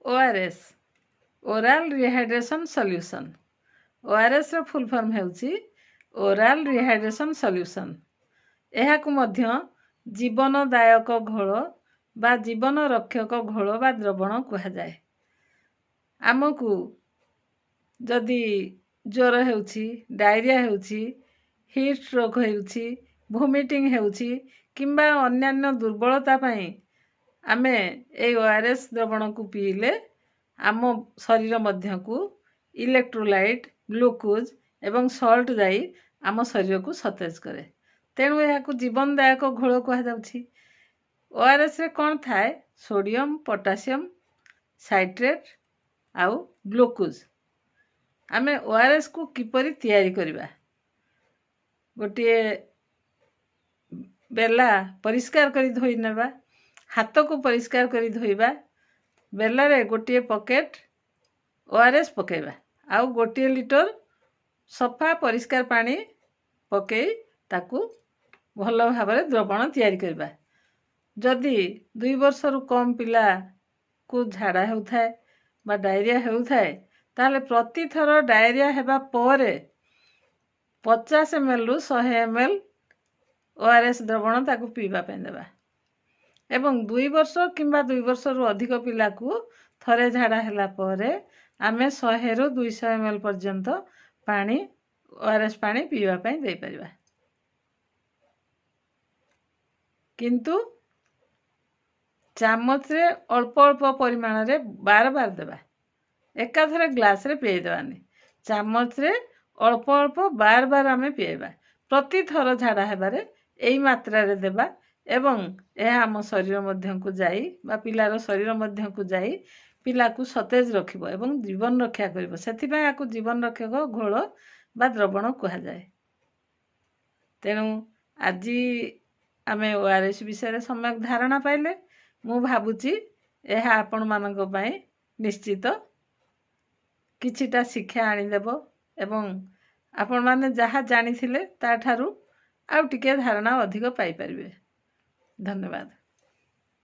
ORS oral rehydration solution ORS रो full form हेउची oral rehydration solution. एहाकु मध्य जीवनदायक घोल बा जीवन रक्षक घोल बा द्रवण कहा जाए। आमकु जदि ज्वर हेउची, डायरिया हेउची, हीट स्ट्रोक हेउची, वोमिटिंग हेउची किंबा अन्यान्य दुर्बलता पई आमे ए ORS द्रवण को पीले आम शरीर मध्य को इलेक्ट्रोलाइट ग्लूकोज एवं सॉल्ट जाई आम शरीर को सतेज करे। तेणु यह जीवनदायक घोल कहा जाउछि। ORS रे कौन थाए? सोडियम, पोटासियम, साइट्रेट आउ ग्लूकोज। आमे ORS को किपरि तैयारी करिबा? गोटे बेला परिष्कार करी धोई नेबा, हाथ को परिष्कार करी धोइबा, बेला रे गोटे पॉकेट ORS पकेबा आउ गोटे लिटर सफा परिष्कार पानी पकई ताकू भल भाव द्रवण तैयारी करबा। जदि 2 वर्ष रु कम पिला को झाड़ा हेउथाए बा डायरिया हेउथाए ताले प्रति थर डायरिया हेबा परे 50 ml रु 100 ml ORS द्रवण ताकू पीबा पे देबा। एवं 2 वर्ष किंबा 2 वर्ष रु अधिक पिला को थरे झाड़ा हेला परे आमे 100 रु 200 ml पर्यंत पानी ORS पानी पीबा पे दे परिबा। किंतु चामच रे अल्प अल्प परिमाण रे बार बार देबा। एका थरे ग्लास रे पिए देबानी। चामच रे अल्प अल्प बार बार आमे पिएबा। प्रति थर झाड़ा हेबारे एई मात्रा रे देबा एवं एहा हम शरीर मध्य को जाई बा पिलार शरीर मध्य को जाई पिला को सतेज रखिबो एवं जीवन रक्षा करिबो। सेथि पय आकु जीवन रक्षक घोल बा द्रवण कहा जाए। तेणु आजी आमे ORS विषय सम्यक धारणा पाइले मु भाबुची एहा आपण मानक पय निश्चित किछिटा शिक्षा आनी देबो एवं आपण माने जहा जानी थिले ता ठारू आउ टिके धारणा अधिक पाई परिबे। धन्यवाद।